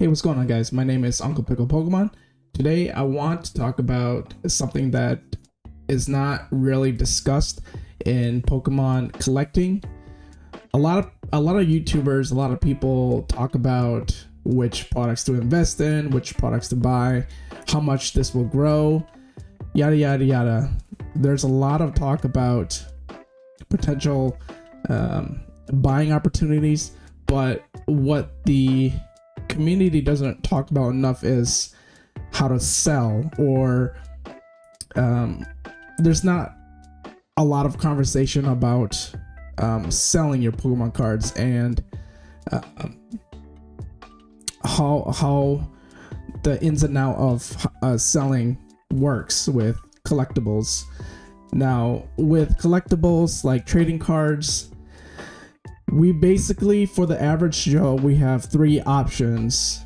Hey, what's going on, guys? My name is Uncle Pickle Pokemon. Today, I want to talk about something that is not really discussed in Pokemon collecting. A lot of YouTubers, a lot of people talk about which products to invest in, which products to buy, how much this will grow, yada yada yada. There's a lot of talk about potential buying opportunities, but what the community doesn't talk about enough is how to sell, or there's not a lot of conversation about selling your Pokemon cards and how the ins and outs of selling works with collectibles. Now, with collectibles like trading cards, we basically, for the average Joe, we have three options.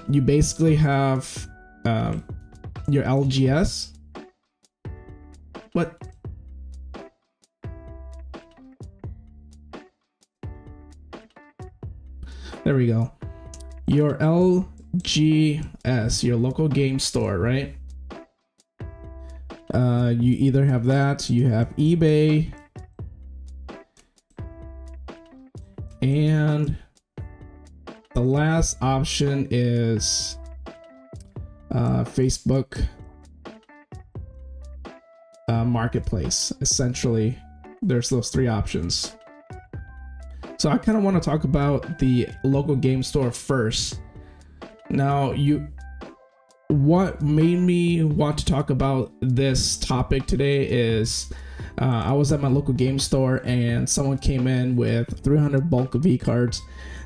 You basically have your LGS. What? There we go. Your LGS, your local game store, right? You either have that, you have eBay, and the last option is Facebook Marketplace. Essentially, there's those three options. So I kind of want to talk about the local game store first. Now, what made me want to talk about this topic today is I was at my local game store and someone came in with 300 bulk V cards.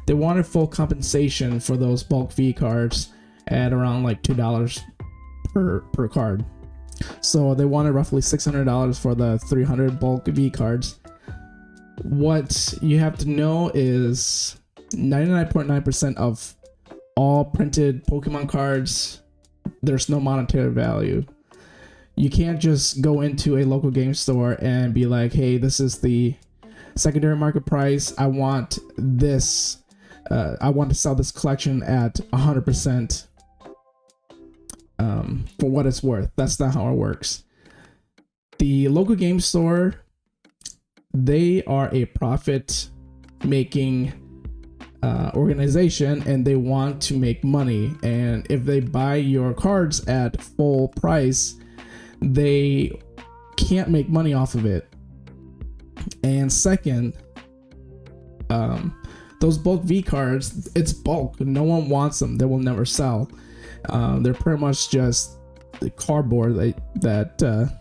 They wanted full compensation for those bulk V cards at around like $2 per card. So they wanted roughly $600 for the 300 bulk V cards. What you have to know is 99.9% of all printed Pokemon cards, there's no monetary value. You can't just go into a local game store and be like, hey, this is the secondary market price. I want this. I want to sell this collection at 100% for what it's worth. That's not how it works. The local game store, they are a profit-making organization, and they want to make money. And if they buy your cards at full price, they can't make money off of it. And second, those bulk V cards, it's bulk. No one wants them. They will never sell. They're pretty much just the cardboard that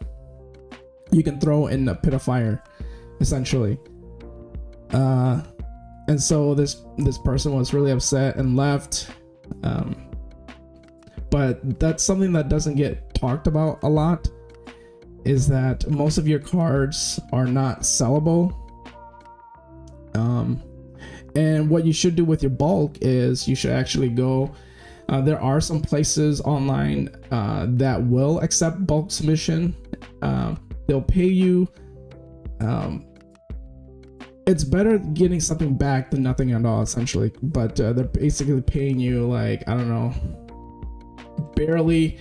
you can throw in a pit of fire, essentially. And so this person was really upset and left. But that's something that doesn't get talked about a lot, is that most of your cards are not sellable. And what you should do with your bulk is you should actually go, there are some places online that will accept bulk submission. They'll pay you. It's better getting something back than nothing at all, essentially. But they're basically paying you, like, I don't know, barely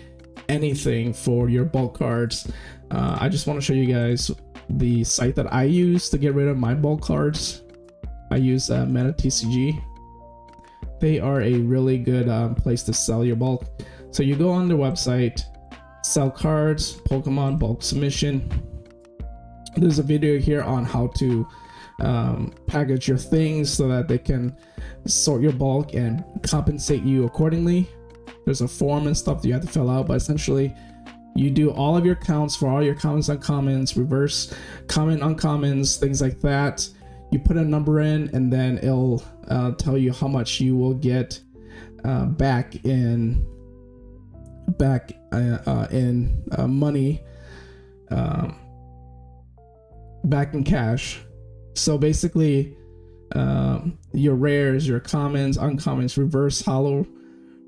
anything for your bulk cards. I just want to show you guys the site that I use to get rid of my bulk cards. I use MetaTCG. They are a really good place to sell your bulk. So you go on their website, sell cards, Pokemon bulk submission. There's a video here on how to package your things so that they can sort your bulk and compensate you accordingly. There's a form and stuff that you have to fill out, but essentially you do all of your counts for all your commons, uncommons, reverse common, uncommons, things like that. You put a number in, and then it'll tell you how much you will get back in money, back in cash. So basically, your rares, your commons, uncommons, reverse holo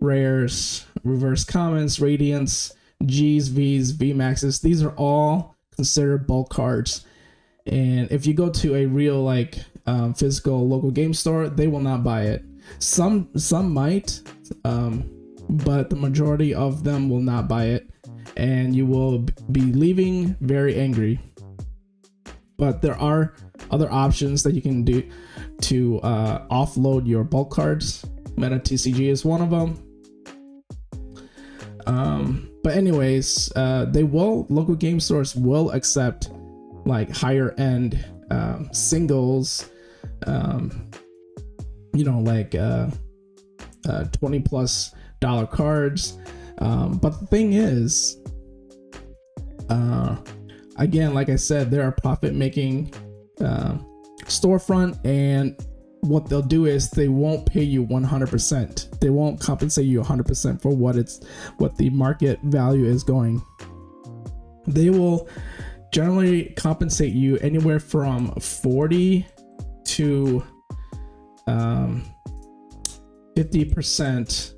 rares, reverse commons, radiants, Gs, Vs, VMAXs, these are all considered bulk cards. And if you go to a real physical local game store, they will not buy it. Some might, but the majority of them will not buy it, and you will be leaving very angry. But there are other options that you can do to offload your bulk cards. Meta TCG is one of them. But anyways, local game stores will accept like higher end singles, like $20+ cards. But the thing is, again, like I said, they're a profit making storefront, and what they'll do is they won't pay you 100%. They won't compensate you 100% for what the market value is going. They will generally compensate you anywhere from 40 to 50%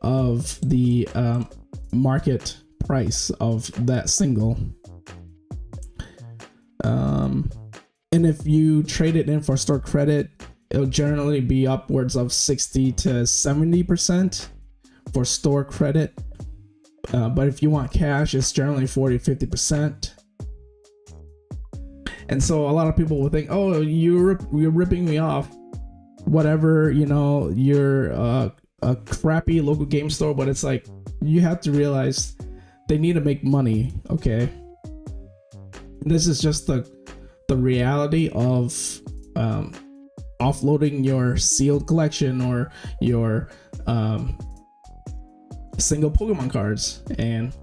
of the market price of that single. And if you trade it in for store credit, it'll generally be upwards of 60 to 70% for store credit. But if you want cash, it's generally 40 to 50%. And so a lot of people will think, oh, you're ripping me off. Whatever, you're a crappy local game store, but it's like, you have to realize they need to make money, okay? This is just the reality of offloading your sealed collection or your single Pokemon cards. And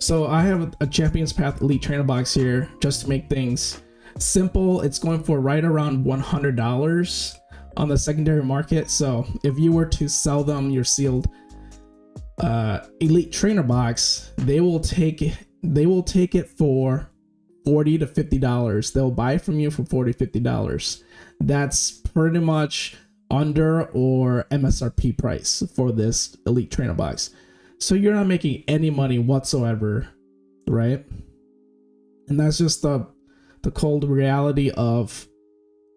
so I have a Champions Path Elite Trainer box here just to make things simple. It's going for right around $100 on the secondary market. So if you were to sell them your sealed Elite Trainer box, they will take it for $40 to $50. They'll buy it from you for $40 to $50. That's pretty much under or MSRP price for this Elite Trainer box. So you're not making any money whatsoever, right? And that's just the cold reality of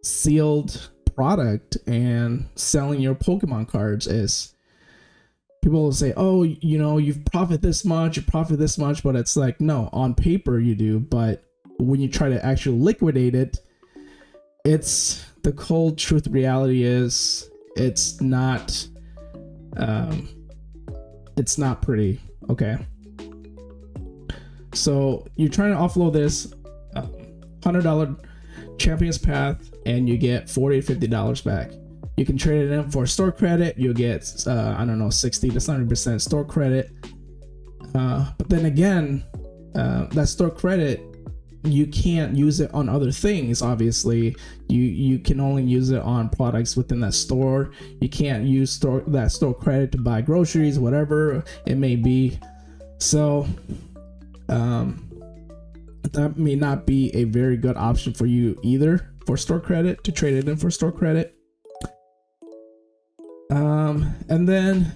sealed product and selling your Pokemon cards. Is people will say, oh, you've profit this much, but it's like, no, on paper you do, but when you try to actually liquidate it, it's the cold truth reality is it's not pretty, okay? So you're trying to offload this $100 Champions Path and you get $40 to $50 back. You can trade it in for store credit. You'll get 60 to 70% store credit. But then again, that store credit, you can't use it on other things. Obviously, you can only use it on products within that store. You can't use that store credit to buy groceries, whatever it may be. So that may not be a very good option for you either, for store credit, to trade it in for store credit. And then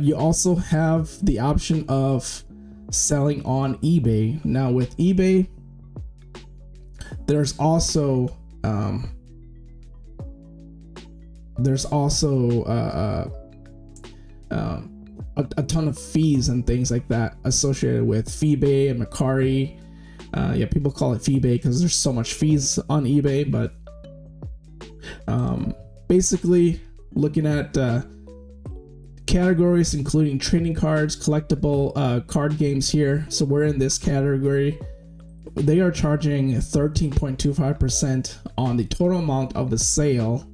you also have the option of selling on eBay. Now with eBay, there's also a ton of fees and things like that associated with Feebay and Mercari. People call it Feebay because there's so much fees on eBay, but basically looking at categories including trading cards, collectible card games here. So we're in this category. They are charging 13.25% on the total amount of the sale,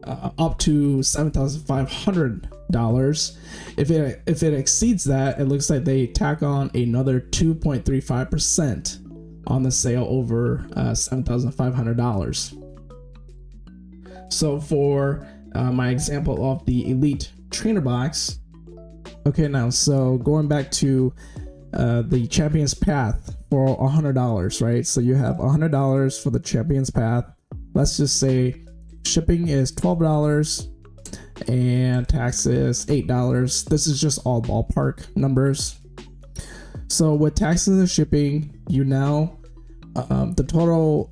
up to $7,500. If it exceeds that, it looks like they tack on another 2.35% on the sale over $7,500. So for my example of the Elite Trainer box, okay, now so going back to the Champions Path for $100, right? So you have $100 for the Champions Path. Let's just say shipping is $12 and taxes $8. This is just all ballpark numbers. So with taxes and shipping, you now the total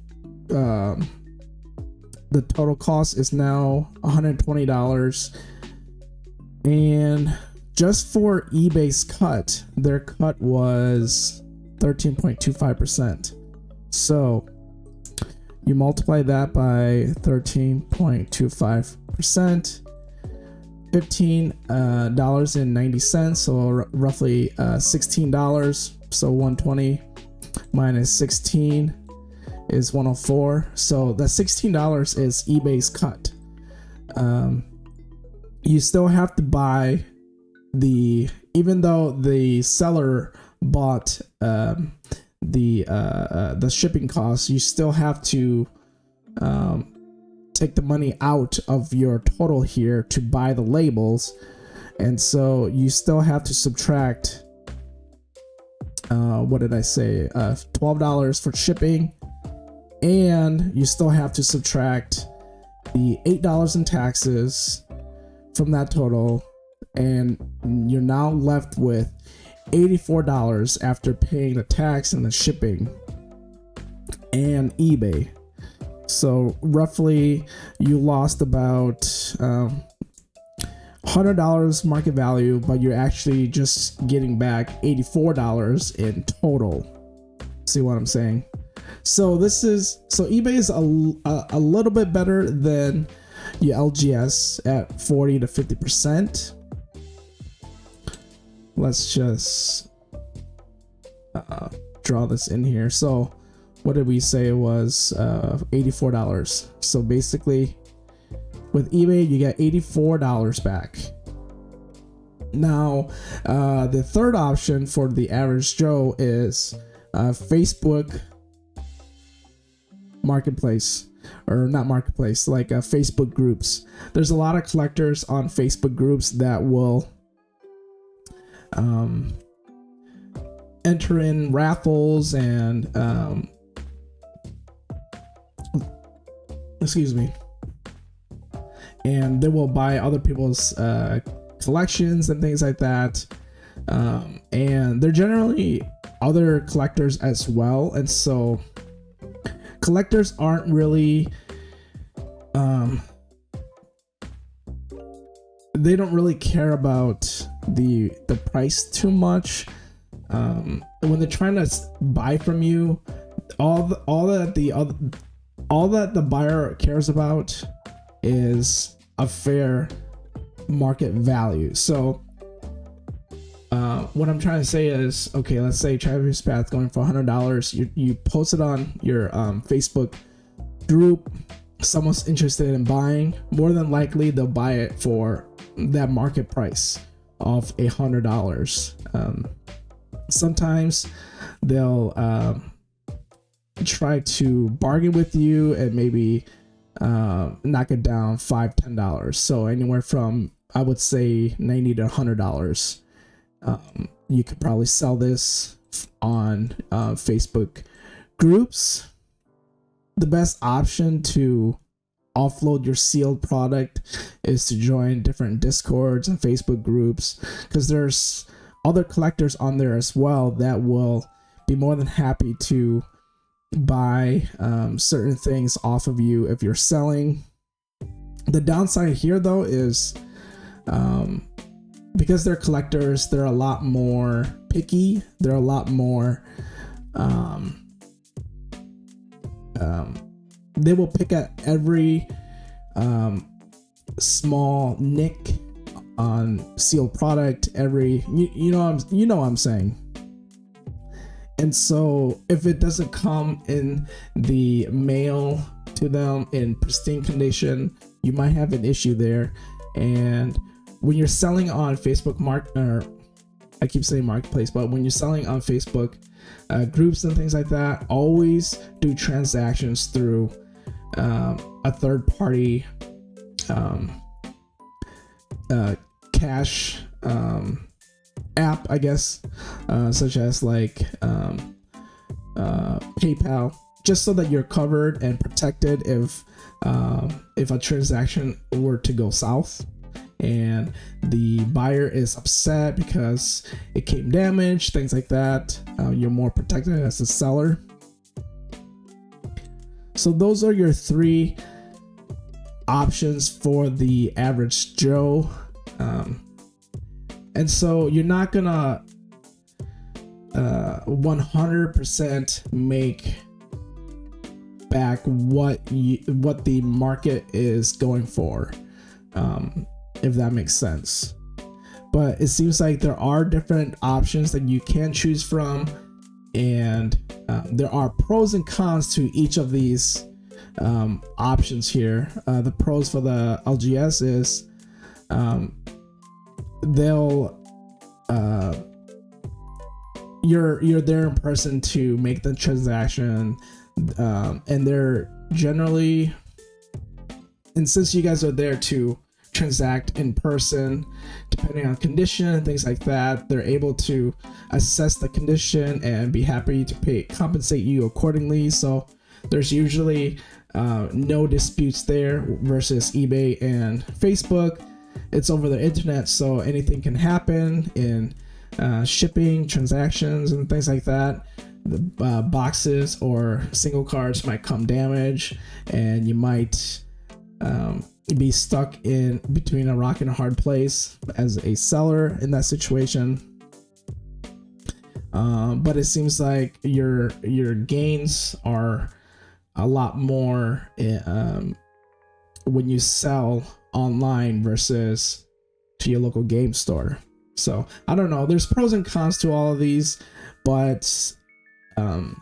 the total cost is now $120. And just for eBay's cut, their cut was 13.25%. So you multiply that by 13.25%, $15.90, so roughly $16. So 120 minus 16 is 104. So that $16 is eBay's cut. You still have to buy even though the seller bought the shipping costs, you still have to take the money out of your total here to buy the labels, and so you still have to subtract what did I say, $12 for shipping, and you still have to subtract the $8 in taxes from that total, and you're now left with $84 after paying the tax and the shipping and eBay. So roughly you lost about $100 market value, but you're actually just getting back $84 in total. See what I'm saying? So eBay is a little bit better than your LGS at 40 to 50%. Let's just draw this in here. So what did we say it was? $84. So basically with eBay you get $84 back. Now the third option for the average Joe is Facebook marketplace, or not marketplace, like Facebook groups. There's a lot of collectors on Facebook groups that will enter in raffles and and they will buy other people's collections and things like that, and they're generally other collectors as well, and so collectors aren't really they don't really care about the price too much. When they're trying to buy from you, all that the buyer cares about is a fair market value. So what I'm trying to say is, okay, let's say Travis Path going for $100. You post it on your Facebook group. Someone's interested in buying. More than likely, they'll buy it for that market price of $100. Sometimes they'll try to bargain with you and maybe knock it down $5-10. So anywhere from, I would say, $90 to $100. You could probably sell this on Facebook groups. The best option to offload your sealed product is to join different Discords and Facebook groups, because there's other collectors on there as well that will be more than happy to buy certain things off of you if you're selling. The downside here though is because they're collectors, they're a lot more picky. They're a lot more they will pick at every small nick on sealed product, every you know what I'm saying. And so if it doesn't come in the mail to them in pristine condition, you might have an issue there. And when you're selling on Facebook I keep saying marketplace, but when you're selling on Facebook groups and things like that, always do transactions through a third party cash app, I guess, such as like PayPal, just so that you're covered and protected if a transaction were to go south and the buyer is upset because it came damaged, things like that. You're more protected as a seller. So those are your three options for the average Joe. And so you're not gonna 100% make back what the market is going for, if that makes sense. But it seems like there are different options that you can choose from, and there are pros and cons to each of these options here. The pros for the LGS is they'll you're there in person to make the transaction, and they're generally, and since you guys are there to transact in person, depending on condition and things like that, they're able to assess the condition and be happy to compensate you accordingly. So there's usually no disputes there, versus eBay and Facebook. It's over the internet, so anything can happen in shipping, transactions, and things like that. The boxes or single cards might come damaged, and you might be stuck in between a rock and a hard place as a seller in that situation. But it seems like your gains are a lot more when you sell online versus to your local game store. So I don't know, there's pros and cons to all of these, but a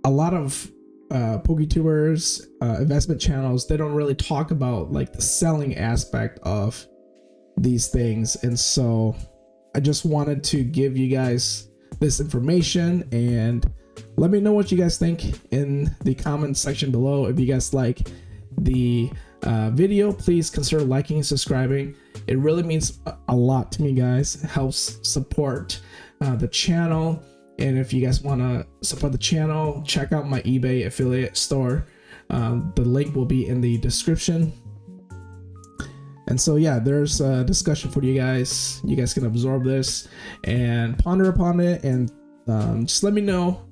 lot of PokeTubers, investment channels, they don't really talk about like the selling aspect of these things. And so I just wanted to give you guys this information, and let me know what you guys think in the comment section below. If you guys like the video, please consider liking and subscribing. It really means a lot to me, guys. It helps support the channel. And if you guys want to support the channel, check out my eBay affiliate store. The link will be in the description. And so yeah, there's a discussion for you guys. You guys can absorb this and ponder upon it, and just let me know.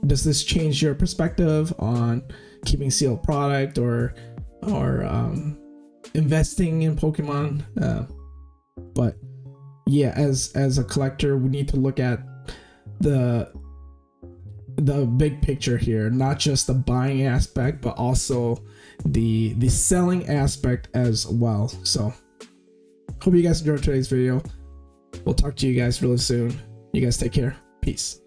Does this change your perspective on keeping sealed product or investing in Pokemon? But yeah, as a collector, we need to look at the big picture here, not just the buying aspect, but also the selling aspect as well. So hope you guys enjoyed today's video. We'll talk to you guys really soon. You guys take care. Peace.